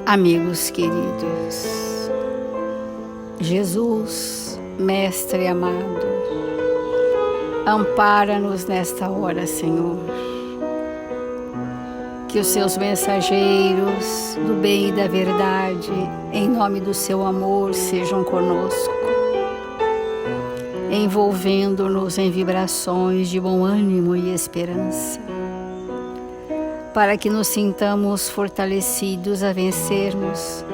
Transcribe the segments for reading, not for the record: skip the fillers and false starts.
Amigos queridos, Jesus, Mestre amado, ampara-nos nesta hora, Senhor. Que os seus mensageiros do bem e da verdade, em nome do seu amor, sejam conosco, envolvendo-nos em vibrações de bom ânimo e esperança, para que nos sintamos fortalecidos a vencermos,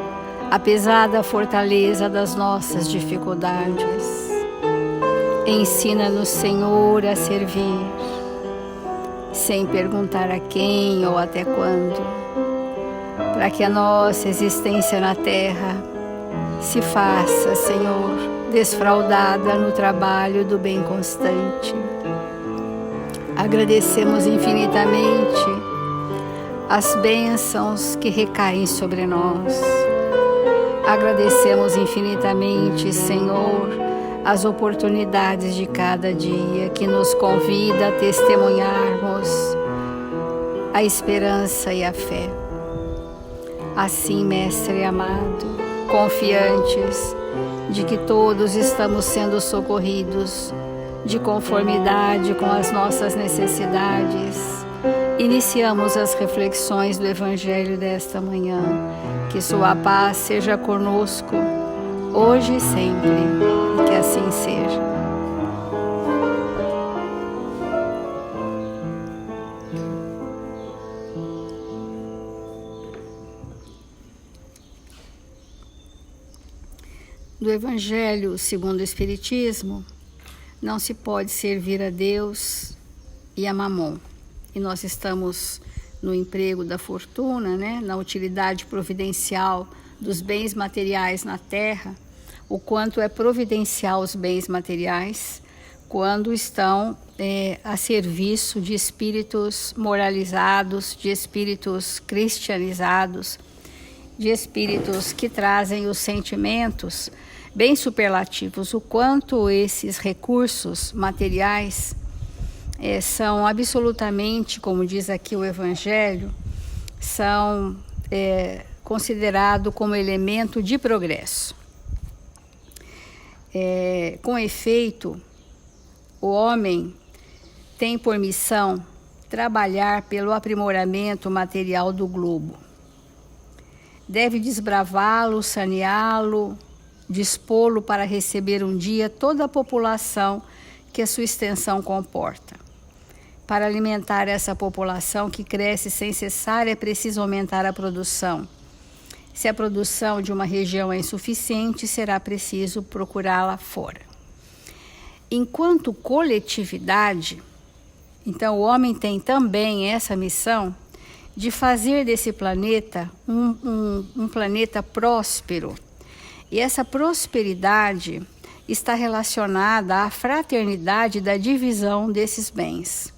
apesar da fortaleza das nossas dificuldades. Ensina-nos, Senhor, a servir, sem perguntar a quem ou até quando, para que a nossa existência na terra se faça, Senhor, desfraldada no trabalho do bem constante. Agradecemos infinitamente as bênçãos que recaem sobre nós. Agradecemos infinitamente, Senhor, as oportunidades de cada dia que nos convida a testemunharmos a esperança e a fé. Assim, Mestre amado, confiantes de que todos estamos sendo socorridos de conformidade com as nossas necessidades, iniciamos as reflexões do Evangelho desta manhã. Que sua paz seja conosco, hoje e sempre, e que assim seja. Do Evangelho segundo o Espiritismo, não se pode servir a Deus e a Mamon. E nós estamos no emprego da fortuna, né? Na utilidade providencial dos bens materiais na terra, o quanto é providencial os bens materiais quando estão a serviço de espíritos moralizados, de espíritos cristianizados, de espíritos que trazem os sentimentos bem superlativos, o quanto esses recursos materiais são absolutamente, como diz aqui o Evangelho, são considerados como elemento de progresso. Com efeito, o homem tem por missão trabalhar pelo aprimoramento material do globo. Deve desbravá-lo, saneá-lo, dispô-lo para receber um dia toda a população que a sua extensão comporta. Para alimentar essa população que cresce sem cessar, é preciso aumentar a produção. Se a produção de uma região é insuficiente, será preciso procurá-la fora. Enquanto coletividade, então o homem tem também essa missão de fazer desse planeta um planeta próspero. E essa prosperidade está relacionada à fraternidade da divisão desses bens.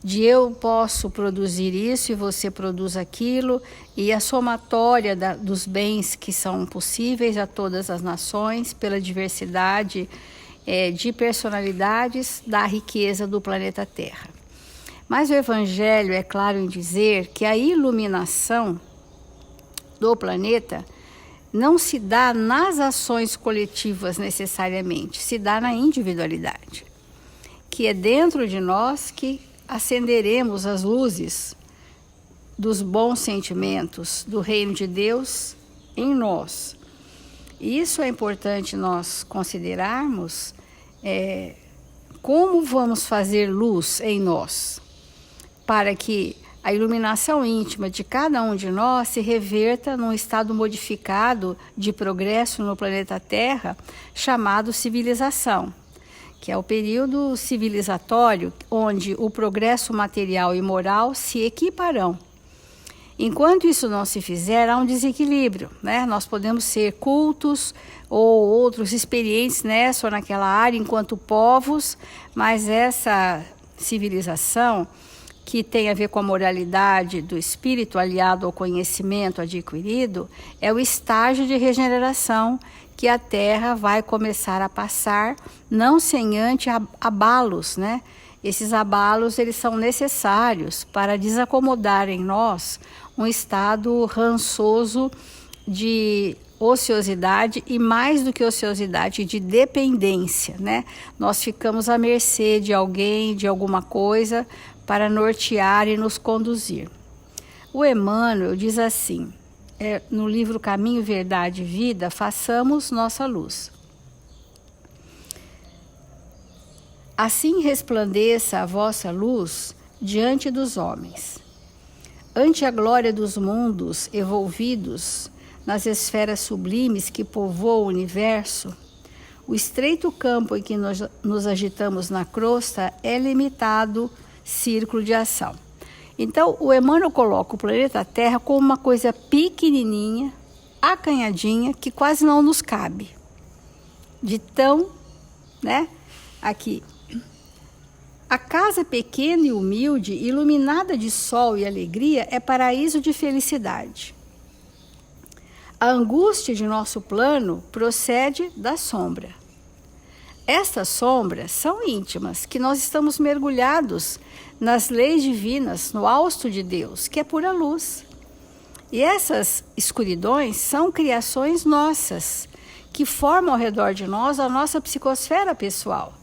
De eu posso produzir isso e você produz aquilo, e a somatória dos bens que são possíveis a todas as nações, pela diversidade de personalidades da riqueza do planeta Terra. Mas o Evangelho é claro em dizer que a iluminação do planeta não se dá nas ações coletivas necessariamente, se dá na individualidade, que é dentro de nós que acenderemos as luzes dos bons sentimentos do reino de Deus em nós. E isso é importante nós considerarmos, como vamos fazer luz em nós, para que a iluminação íntima de cada um de nós se reverta num estado modificado de progresso no planeta Terra, chamado civilização, que é o período civilizatório onde o progresso material e moral se equiparão. Enquanto isso não se fizer, há um desequilíbrio, né? Nós podemos ser cultos ou outros experientes nessa ou naquela área enquanto povos, mas essa civilização que tem a ver com a moralidade do espírito aliado ao conhecimento adquirido, é o estágio de regeneração que a Terra vai começar a passar, não sem antes abalos, né? Esses abalos, eles são necessários para desacomodar em nós um estado rançoso de ociosidade e, mais do que ociosidade, de dependência, né? Nós ficamos à mercê de alguém, de alguma coisa, para nortear e nos conduzir. O Emmanuel diz assim, no livro Caminho, Verdade e Vida, façamos nossa luz. Assim resplandeça a vossa luz diante dos homens. Ante a glória dos mundos evolvidos nas esferas sublimes que povoam o universo, o estreito campo em que nos agitamos na crosta é limitado círculo de ação. Então, o Emmanuel coloca o planeta Terra como uma coisa pequenininha, acanhadinha, que quase não nos cabe. De tão, né? Aqui. A casa pequena e humilde, iluminada de sol e alegria, é paraíso de felicidade. A angústia de nosso plano procede da sombra. Estas sombras são íntimas, que nós estamos mergulhados nas leis divinas, no hausto de Deus, que é pura luz. E essas escuridões são criações nossas, que formam ao redor de nós a nossa psicosfera pessoal.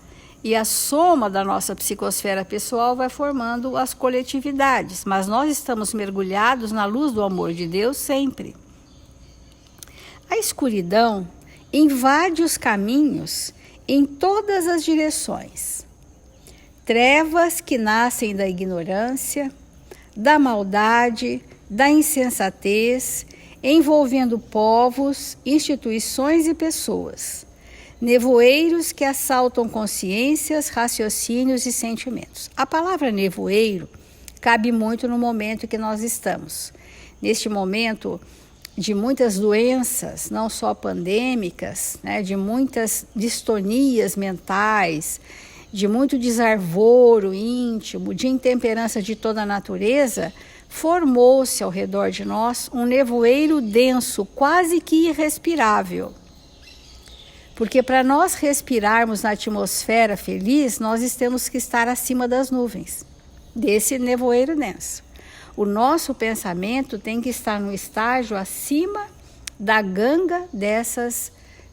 E a soma da nossa psicosfera pessoal vai formando as coletividades, mas nós estamos mergulhados na luz do amor de Deus sempre. A escuridão invade os caminhos em todas as direções. Trevas que nascem da ignorância, da maldade, da insensatez, envolvendo povos, instituições e pessoas. Nevoeiros que assaltam consciências, raciocínios e sentimentos. A palavra nevoeiro cabe muito no momento que nós estamos. Neste momento de muitas doenças, não só pandêmicas, né, de muitas distonias mentais, de muito desarvoro íntimo, de intemperança de toda a natureza, formou-se ao redor de nós um nevoeiro denso, quase que irrespirável. Porque para nós respirarmos na atmosfera feliz, nós temos que estar acima das nuvens, desse nevoeiro denso. O nosso pensamento tem que estar no estágio acima da ganga dessas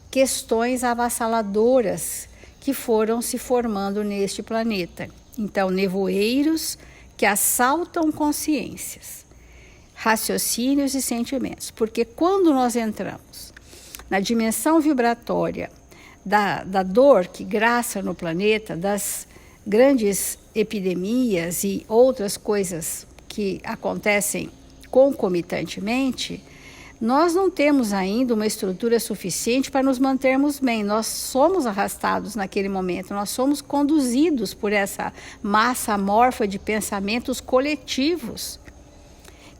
questões avassaladoras que foram se formando neste planeta. Então, nevoeiros que assaltam consciências, raciocínios e sentimentos. Porque quando nós entramos na dimensão vibratória da dor que graça no planeta, das grandes epidemias e outras coisas que acontecem concomitantemente, nós não temos ainda uma estrutura suficiente para nos mantermos bem. Nós somos arrastados naquele momento, nós somos conduzidos por essa massa amorfa de pensamentos coletivos,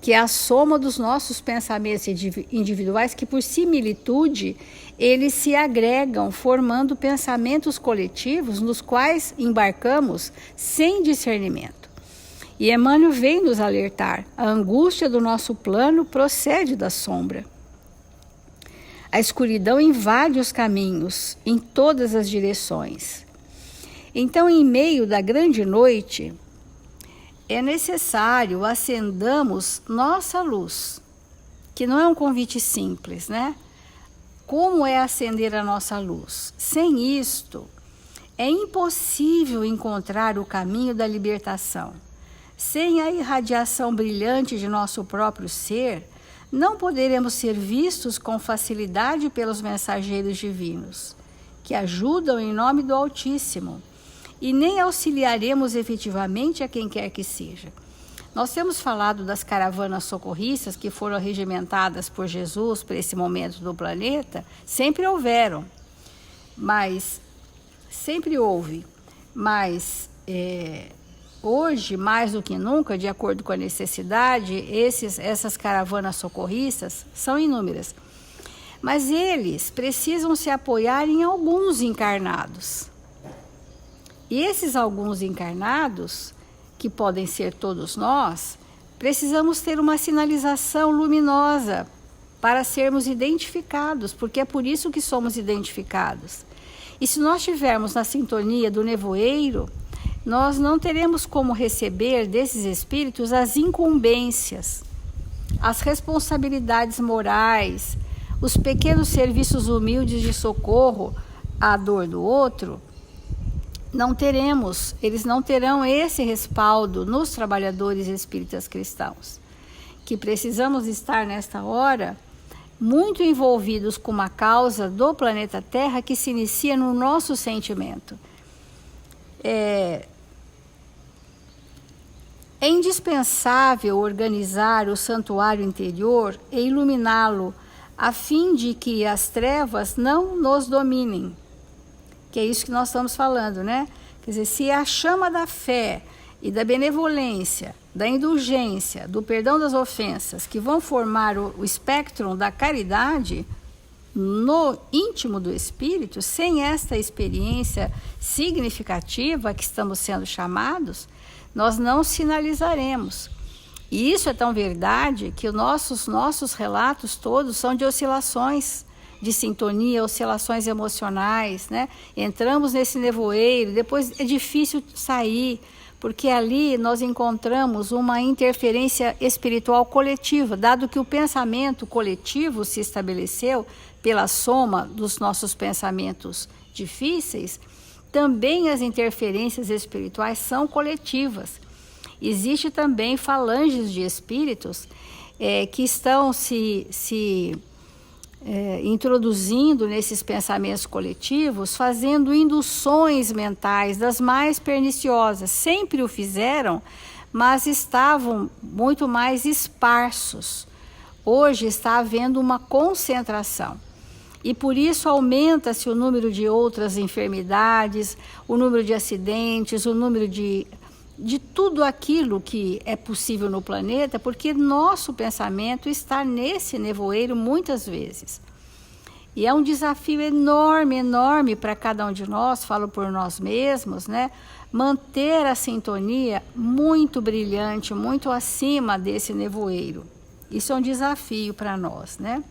que é a soma dos nossos pensamentos individuais, que por similitude, eles se agregam, formando pensamentos coletivos nos quais embarcamos sem discernimento. E Emmanuel vem nos alertar, a angústia do nosso plano procede da sombra. A escuridão invade os caminhos em todas as direções. Então, em meio da grande noite, é necessário acendamos nossa luz, que não é um convite simples, né? Como é acender a nossa luz? Sem isto, é impossível encontrar o caminho da libertação. Sem a irradiação brilhante de nosso próprio ser, não poderemos ser vistos com facilidade pelos mensageiros divinos, que ajudam em nome do Altíssimo, e nem auxiliaremos efetivamente a quem quer que seja. Nós temos falado das caravanas socorristas que foram regimentadas por Jesus para esse momento do planeta, sempre houveram, mas sempre houve, mas hoje, mais do que nunca, de acordo com a necessidade, essas caravanas socorristas são inúmeras. Mas eles precisam se apoiar em alguns encarnados. E esses alguns encarnados, que podem ser todos nós, precisamos ter uma sinalização luminosa para sermos identificados, porque é por isso que somos identificados. E se nós estivermos na sintonia do nevoeiro, nós não teremos como receber desses espíritos as incumbências, as responsabilidades morais, os pequenos serviços humildes de socorro à dor do outro, eles não terão esse respaldo nos trabalhadores espíritas cristãos, que precisamos estar nesta hora muito envolvidos com uma causa do planeta Terra que se inicia no nosso sentimento. É indispensável organizar o santuário interior e iluminá-lo, a fim de que as trevas não nos dominem. Que é isso que nós estamos falando, né? Quer dizer, se a chama da fé e da benevolência, da indulgência, do perdão das ofensas, que vão formar o espectro da caridade no íntimo do espírito, sem esta experiência significativa que estamos sendo chamados, nós não sinalizaremos. E isso é tão verdade que os nossos relatos todos são de oscilações de sintonia, oscilações emocionais, né? Entramos nesse nevoeiro, depois é difícil sair, porque ali nós encontramos uma interferência espiritual coletiva, dado que o pensamento coletivo se estabeleceu pela soma dos nossos pensamentos difíceis, também as interferências espirituais são coletivas. Existe também falanges de espíritos que estão se introduzindo nesses pensamentos coletivos, fazendo induções mentais das mais perniciosas. Sempre o fizeram, mas estavam muito mais esparsos. Hoje está havendo uma concentração. E por isso aumenta-se o número de outras enfermidades, o número de acidentes, o número de tudo aquilo que é possível no planeta, porque nosso pensamento está nesse nevoeiro muitas vezes. E é um desafio enorme, enorme para cada um de nós, falo por nós mesmos, né? Manter a sintonia muito brilhante, muito acima desse nevoeiro. Isso é um desafio para nós, né?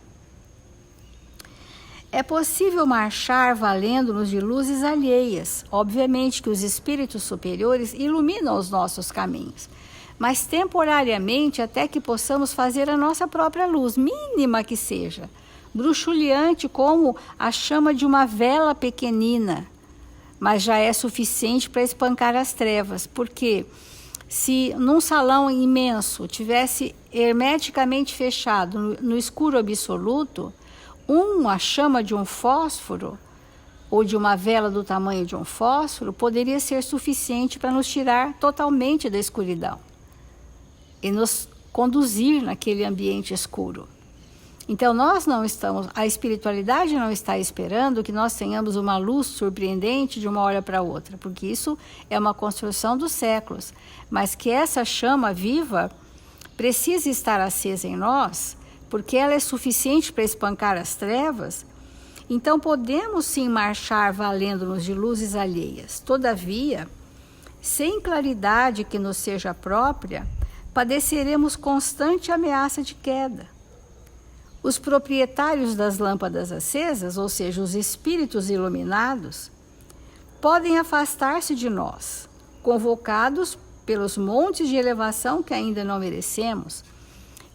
É possível marchar valendo-nos de luzes alheias. Obviamente que os espíritos superiores iluminam os nossos caminhos, mas temporariamente até que possamos fazer a nossa própria luz, mínima que seja, bruxuleante como a chama de uma vela pequenina, mas já é suficiente para espancar as trevas, porque se num salão imenso tivesse hermeticamente fechado, no escuro absoluto, a chama de um fósforo ou de uma vela do tamanho de um fósforo poderia ser suficiente para nos tirar totalmente da escuridão e nos conduzir naquele ambiente escuro. Então a espiritualidade não está esperando que nós tenhamos uma luz surpreendente de uma hora para outra, porque isso é uma construção dos séculos, mas que essa chama viva precisa estar acesa em nós, porque ela é suficiente para espancar as trevas. Então podemos sim marchar valendo-nos de luzes alheias. Todavia, sem claridade que nos seja própria, padeceremos constante ameaça de queda. Os proprietários das lâmpadas acesas, ou seja, os espíritos iluminados, podem afastar-se de nós, convocados pelos montes de elevação que ainda não merecemos,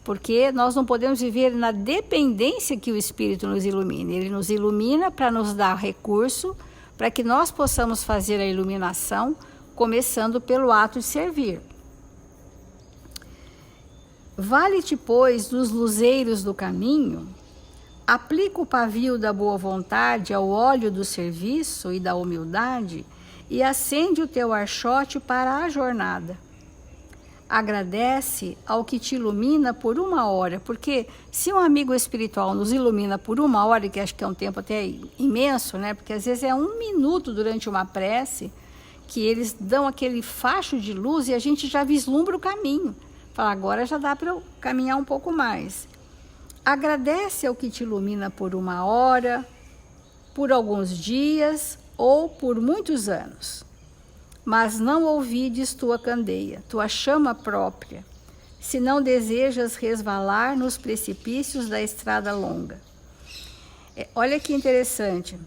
porque nós não podemos viver na dependência que o Espírito nos ilumine. Ele nos ilumina para nos dar recurso, para que nós possamos fazer a iluminação, começando pelo ato de servir. Vale-te, pois, dos luzeiros do caminho, aplica o pavio da boa vontade ao óleo do serviço e da humildade e acende o teu archote para a jornada. Agradece ao que te ilumina por uma hora, porque se um amigo espiritual nos ilumina por uma hora, que acho que é um tempo até imenso, né? Porque às vezes é 1 minuto durante uma prece que eles dão aquele facho de luz e a gente já vislumbra o caminho. Fala, agora já dá para eu caminhar um pouco mais. Agradece ao que te ilumina por uma hora, por alguns dias ou por muitos anos. Mas não ouvides tua candeia, tua chama própria, se não desejas resvalar nos precipícios da estrada longa. Olha que interessante.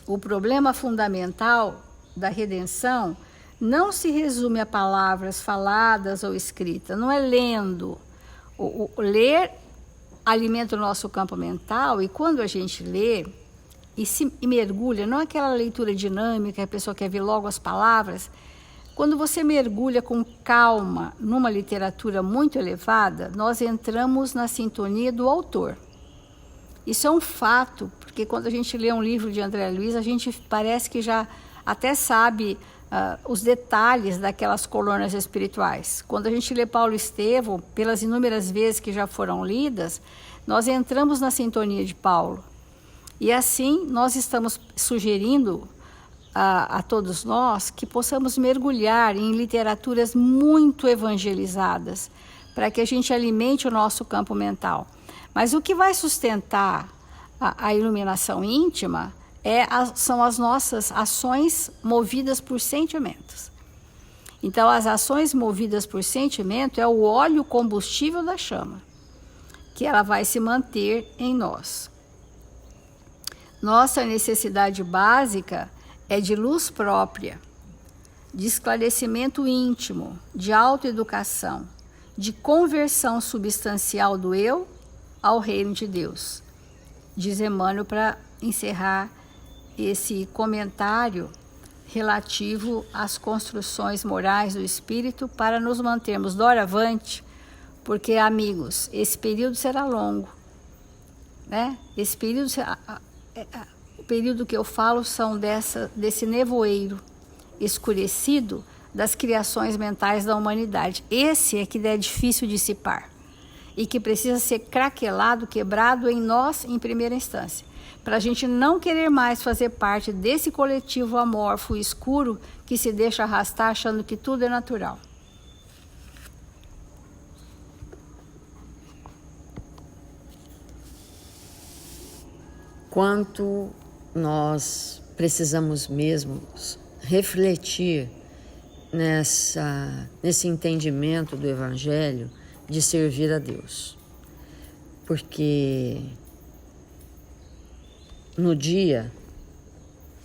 O problema fundamental da redenção não se resume a palavras faladas ou escritas, não é lendo, O ler alimenta o nosso campo mental, e quando a gente lê e mergulha, não é aquela leitura dinâmica, a pessoa quer ver logo as palavras. Quando você mergulha com calma numa literatura muito elevada, nós entramos na sintonia do autor. Isso é um fato, porque quando a gente lê um livro de André Luiz, a gente parece que já até sabe os detalhes daquelas colunas espirituais. Quando a gente lê Paulo Estevão, pelas inúmeras vezes que já foram lidas, nós entramos na sintonia de Paulo. E assim, nós estamos sugerindo a todos nós que possamos mergulhar em literaturas muito evangelizadas, para que a gente alimente o nosso campo mental. Mas o que vai sustentar a iluminação íntima são as nossas ações movidas por sentimentos. Então, as ações movidas por sentimento é o óleo combustível da chama, que ela vai se manter em nós. Nossa necessidade básica é de luz própria, de esclarecimento íntimo, de autoeducação, de conversão substancial do eu ao reino de Deus. Diz Emmanuel para encerrar esse comentário relativo às construções morais do espírito, para nos mantermos doravante, porque, amigos, esse período será longo, né? Esse período, o período que eu falo são desse nevoeiro escurecido das criações mentais da humanidade. Esse é que é difícil dissipar e que precisa ser craquelado, quebrado em nós em primeira instância, para a gente não querer mais fazer parte desse coletivo amorfo e escuro que se deixa arrastar achando que tudo é natural. Quanto nós precisamos mesmo refletir nesse entendimento do Evangelho de servir a Deus. Porque no dia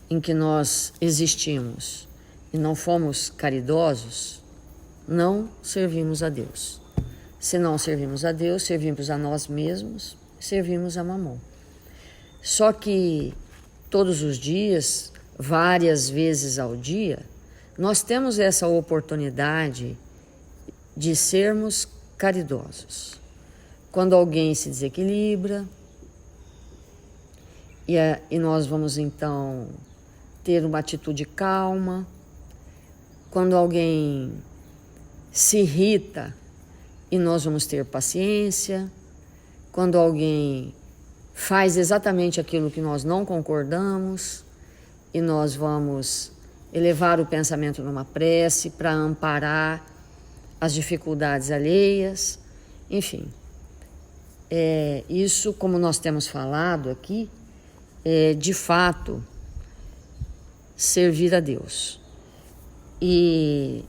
em que nós existimos e não fomos caridosos, não servimos a Deus. Se não servimos a Deus, servimos a nós mesmos, servimos a Mamon. Só que todos os dias, várias vezes ao dia, nós temos essa oportunidade de sermos caridosos. Quando alguém se desequilibra, e nós vamos então ter uma atitude calma. Quando alguém se irrita, e nós vamos ter paciência. Quando alguém faz exatamente aquilo que nós não concordamos, e nós vamos elevar o pensamento numa prece para amparar as dificuldades alheias. Enfim, isso, como nós temos falado aqui, é de fato servir a Deus. E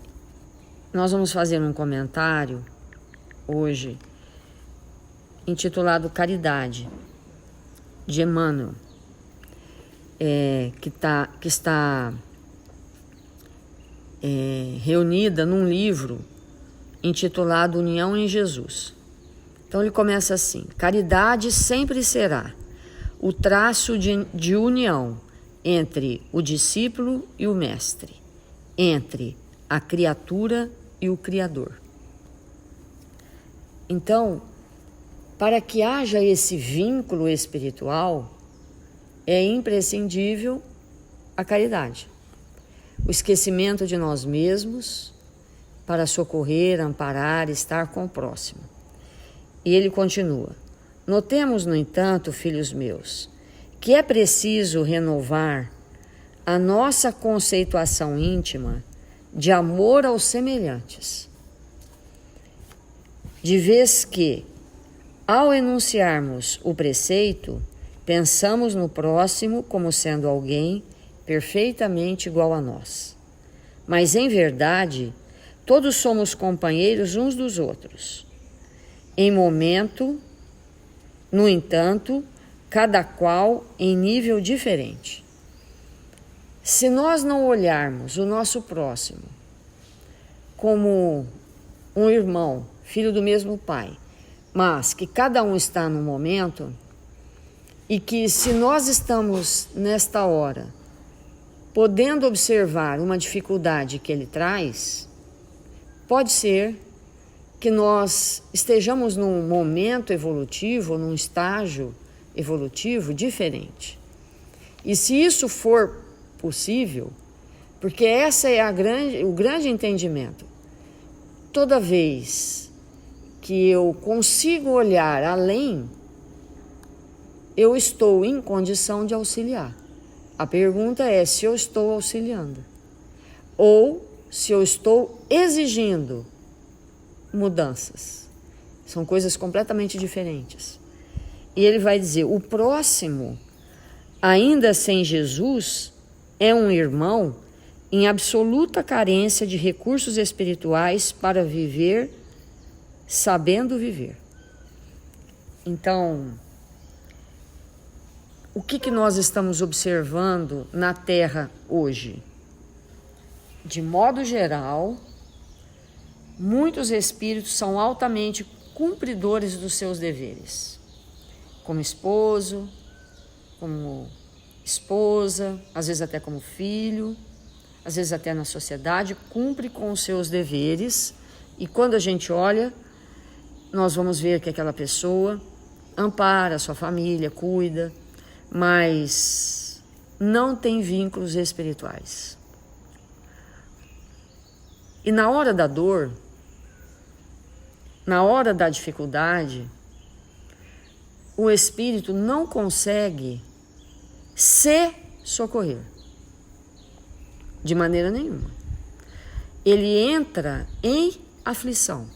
nós vamos fazer um comentário hoje intitulado Caridade, de Emmanuel, que está reunida num livro intitulado União em Jesus. Então ele começa assim: caridade sempre será o traço de união entre o discípulo e o mestre, entre a criatura e o Criador. Então, para que haja esse vínculo espiritual, é imprescindível a caridade, o esquecimento de nós mesmos para socorrer, amparar, estar com o próximo. E ele continua: notemos, no entanto, filhos meus, que é preciso renovar a nossa conceituação íntima de amor aos semelhantes, de vez que, ao enunciarmos o preceito, pensamos no próximo como sendo alguém perfeitamente igual a nós. Mas, em verdade, todos somos companheiros uns dos outros. Em momento, no entanto, cada qual em nível diferente. Se nós não olharmos o nosso próximo como um irmão, filho do mesmo pai, mas que cada um está no momento e que se nós estamos nesta hora podendo observar uma dificuldade que ele traz, pode ser que nós estejamos num momento evolutivo, num estágio evolutivo diferente. E se isso for possível, porque essa é o grande entendimento, toda vez que eu consigo olhar além, eu estou em condição de auxiliar. A pergunta é se eu estou auxiliando ou se eu estou exigindo mudanças. São coisas completamente diferentes. E ele vai dizer, o próximo, ainda sem Jesus, é um irmão em absoluta carência de recursos espirituais para viver sabendo viver. Então, o que nós estamos observando na Terra hoje? De modo geral, muitos espíritos são altamente cumpridores dos seus deveres, como esposo, como esposa, às vezes até como filho, às vezes até na sociedade, cumpre com os seus deveres, e quando a gente olha, nós vamos ver que aquela pessoa ampara a sua família, cuida, mas não tem vínculos espirituais. E na hora da dor, na hora da dificuldade, o espírito não consegue se socorrer de maneira nenhuma. Ele entra em aflição.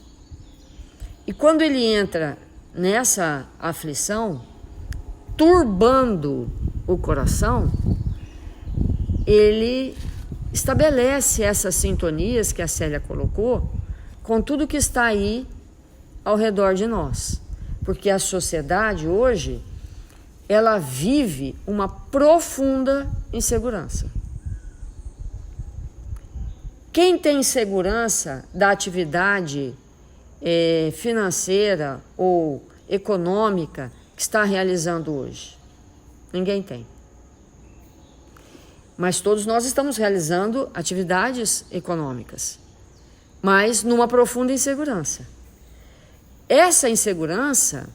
E quando ele entra nessa aflição, turbando o coração, ele estabelece essas sintonias que a Célia colocou com tudo que está aí ao redor de nós. Porque a sociedade hoje, ela vive uma profunda insegurança. Quem tem segurança da atividade financeira ou econômica que está realizando hoje? Ninguém tem. Mas todos nós estamos realizando atividades econômicas, mas numa profunda insegurança. Essa insegurança,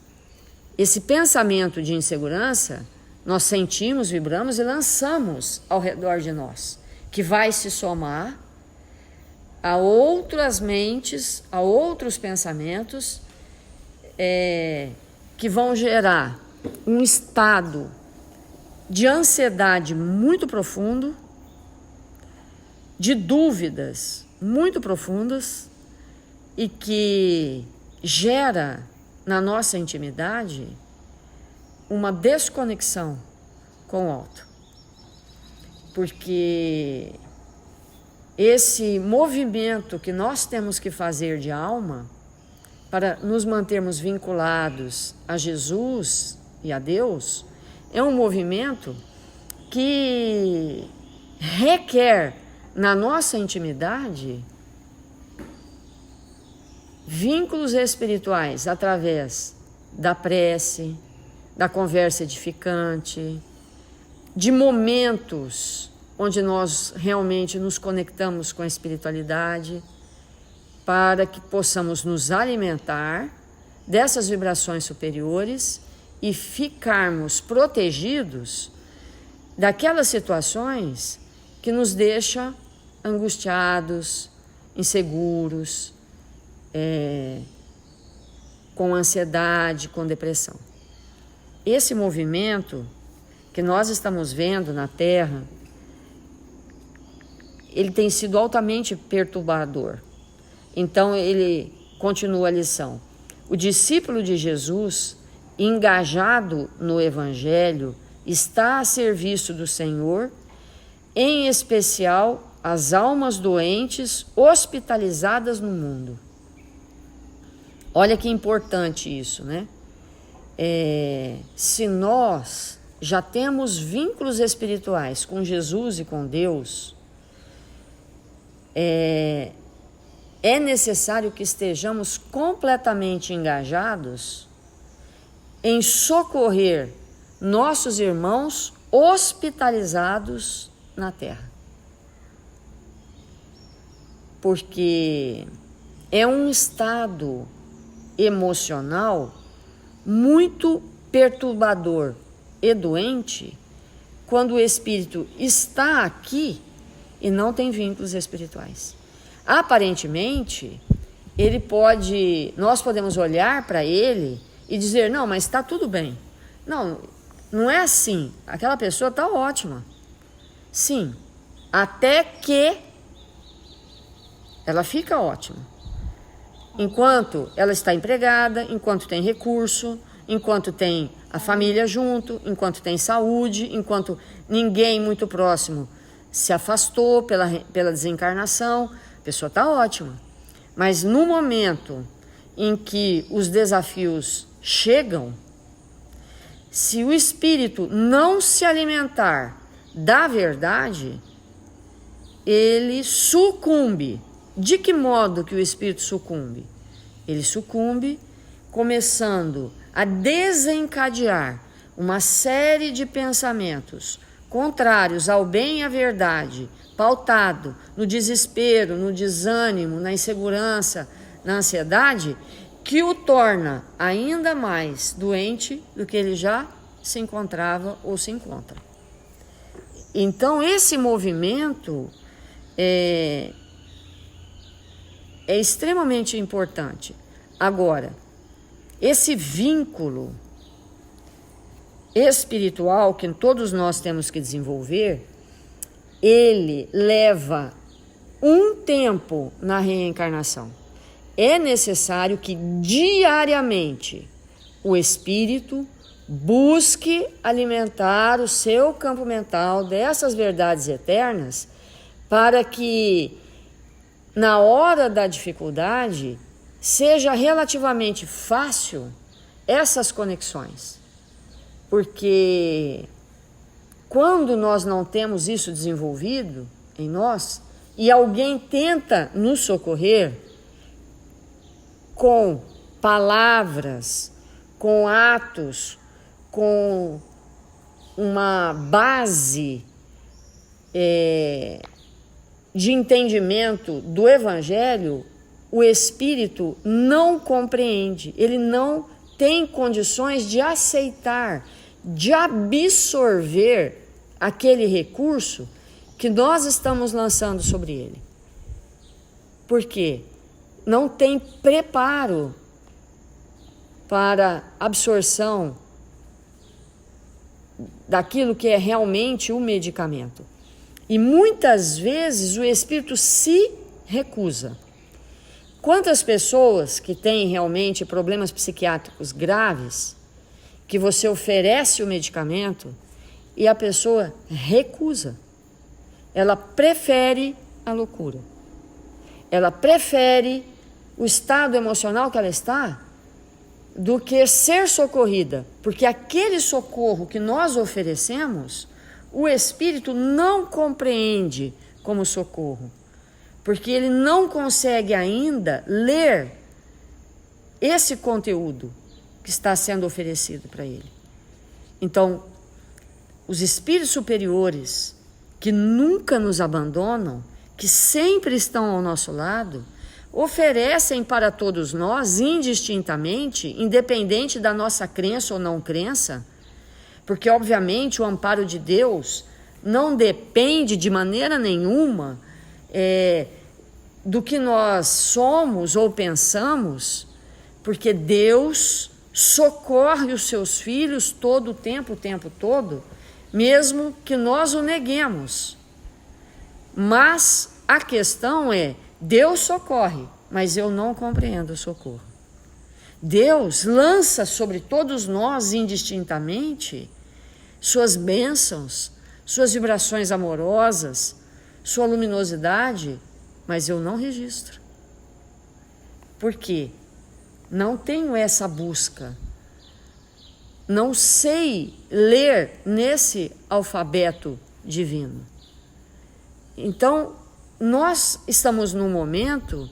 esse pensamento de insegurança, nós sentimos, vibramos e lançamos ao redor de nós, que vai se somar a outras mentes, a outros pensamentos que vão gerar um estado de ansiedade muito profundo, de dúvidas muito profundas e que gera na nossa intimidade uma desconexão com o alto. Porque esse movimento que nós temos que fazer de alma para nos mantermos vinculados a Jesus e a Deus é um movimento que requer na nossa intimidade vínculos espirituais através da prece, da conversa edificante, de momentos onde nós realmente nos conectamos com a espiritualidade, para que possamos nos alimentar dessas vibrações superiores e ficarmos protegidos daquelas situações que nos deixam angustiados, inseguros, com ansiedade, com depressão. Esse movimento que nós estamos vendo na Terra, ele tem sido altamente perturbador. Então ele continua a lição. O discípulo de Jesus, engajado no Evangelho, está a serviço do Senhor, em especial as almas doentes hospitalizadas no mundo. Olha que importante isso, né? Se nós já temos vínculos espirituais com Jesus e com Deus, é necessário que estejamos completamente engajados em socorrer nossos irmãos hospitalizados na terra. Porque é um estado emocional muito perturbador e doente quando o espírito está aqui e não tem vínculos espirituais. Aparentemente, nós podemos olhar para ele e dizer, não, mas está tudo bem. Não, não é assim. Aquela pessoa está ótima. Sim, até que ela fica ótima. Enquanto ela está empregada, enquanto tem recurso, enquanto tem a família junto, enquanto tem saúde, enquanto ninguém muito próximo se afastou pela desencarnação, a pessoa está ótima. Mas no momento em que os desafios chegam, se o espírito não se alimentar da verdade, ele sucumbe. De que modo que o espírito sucumbe? Ele sucumbe começando a desencadear uma série de pensamentos contrários ao bem e à verdade, pautado no desespero, no desânimo, na insegurança, na ansiedade, que o torna ainda mais doente do que ele já se encontrava ou se encontra. Então, esse movimento é extremamente importante. Agora, esse vínculo espiritual que todos nós temos que desenvolver, ele leva um tempo na reencarnação. É necessário que diariamente o espírito busque alimentar o seu campo mental dessas verdades eternas, para que na hora da dificuldade seja relativamente fácil essas conexões. Porque quando nós não temos isso desenvolvido em nós e alguém tenta nos socorrer com palavras, com atos, com uma base de entendimento do Evangelho, o espírito não compreende, ele não tem condições de aceitar, de absorver aquele recurso que nós estamos lançando sobre ele. Por quê? Não tem preparo para absorção daquilo que é realmente o medicamento. E muitas vezes o espírito se recusa. Quantas pessoas que têm realmente problemas psiquiátricos graves, que você oferece o medicamento e a pessoa recusa. Ela prefere a loucura. Ela prefere o estado emocional que ela está do que ser socorrida. Porque aquele socorro que nós oferecemos, o espírito não compreende como socorro. Porque ele não consegue ainda ler esse conteúdo que está sendo oferecido para ele. Então, os espíritos superiores que nunca nos abandonam, que sempre estão ao nosso lado, oferecem para todos nós, indistintamente, independente da nossa crença ou não crença, porque obviamente o amparo de Deus não depende de maneira nenhuma do que nós somos ou pensamos, porque Deus socorre os seus filhos todo o tempo todo, mesmo que nós o neguemos. Mas a questão é, Deus socorre, mas eu não compreendo o socorro. Deus lança sobre todos nós indistintamente suas bênçãos, suas vibrações amorosas, sua luminosidade, mas eu não registro. Por quê? Não tenho essa busca. Não sei ler nesse alfabeto divino. Então, nós estamos num momento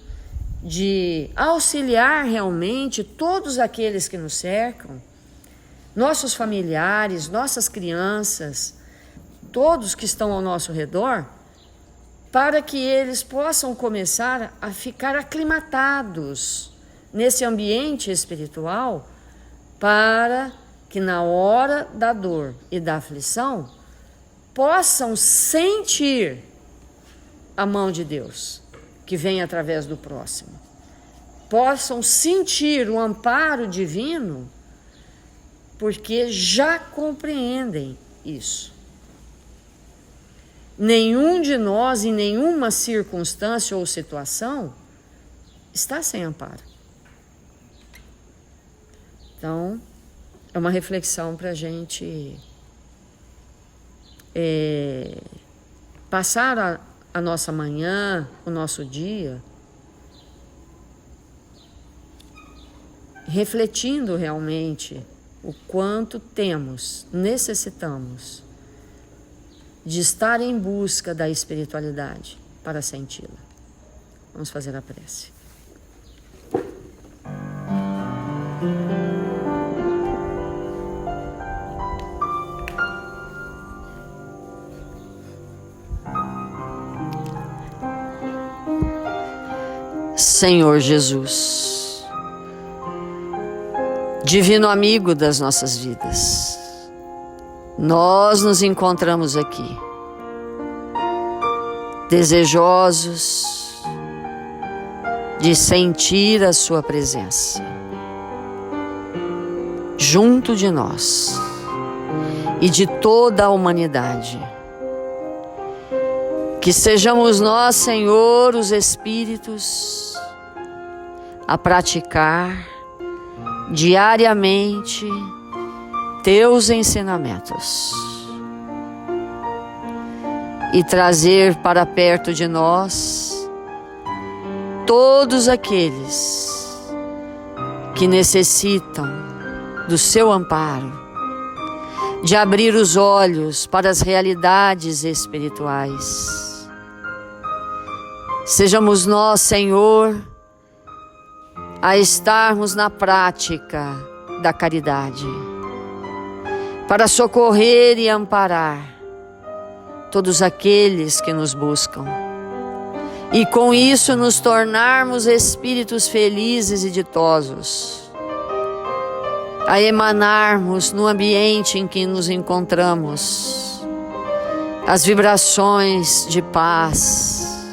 de auxiliar realmente todos aqueles que nos cercam, nossos familiares, nossas crianças, todos que estão ao nosso redor, para que eles possam começar a ficar aclimatados nesse ambiente espiritual, para que na hora da dor e da aflição possam sentir a mão de Deus que vem através do próximo, possam sentir o amparo divino, porque já compreendem isso. Nenhum de nós, em nenhuma circunstância ou situação, está sem amparo. Então, é uma reflexão para a gente passar a nossa manhã, o nosso dia, refletindo realmente o quanto necessitamos de estar em busca da espiritualidade para senti-la. Vamos fazer a prece. Senhor Jesus, divino amigo das nossas vidas, nós nos encontramos aqui, desejosos de sentir a sua presença junto de nós e de toda a humanidade. Que sejamos nós, Senhor, os espíritos a praticar diariamente teus ensinamentos e trazer para perto de nós todos aqueles que necessitam do seu amparo, de abrir os olhos para as realidades espirituais. Sejamos nós, Senhor, a estarmos na prática da caridade, para socorrer e amparar todos aqueles que nos buscam, e com isso nos tornarmos espíritos felizes e ditosos, a emanarmos no ambiente em que nos encontramos as vibrações de paz,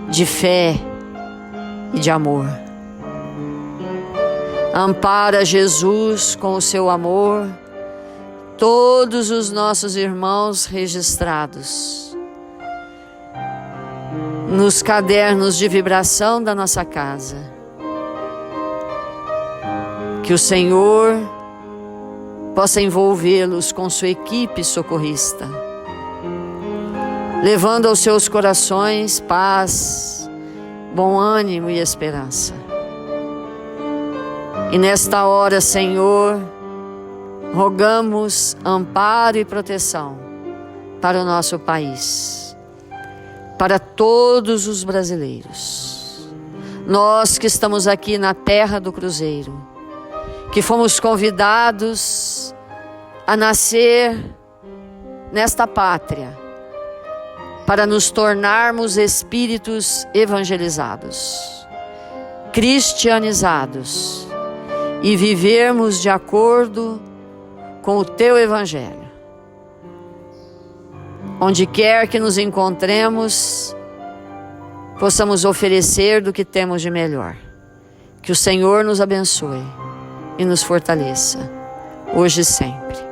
de fé e de amor. Ampara, Jesus, com o seu amor, todos os nossos irmãos registrados nos cadernos de vibração da nossa casa. Que o Senhor possa envolvê-los com sua equipe socorrista, levando aos seus corações paz, bom ânimo e esperança. E nesta hora, Senhor, rogamos amparo e proteção para o nosso país, para todos os brasileiros. Nós que estamos aqui na terra do Cruzeiro, que fomos convidados a nascer nesta pátria, para nos tornarmos espíritos evangelizados, cristianizados e vivermos de acordo com o teu evangelho. Onde quer que nos encontremos, possamos oferecer do que temos de melhor. Que o Senhor nos abençoe e nos fortaleça, hoje e sempre.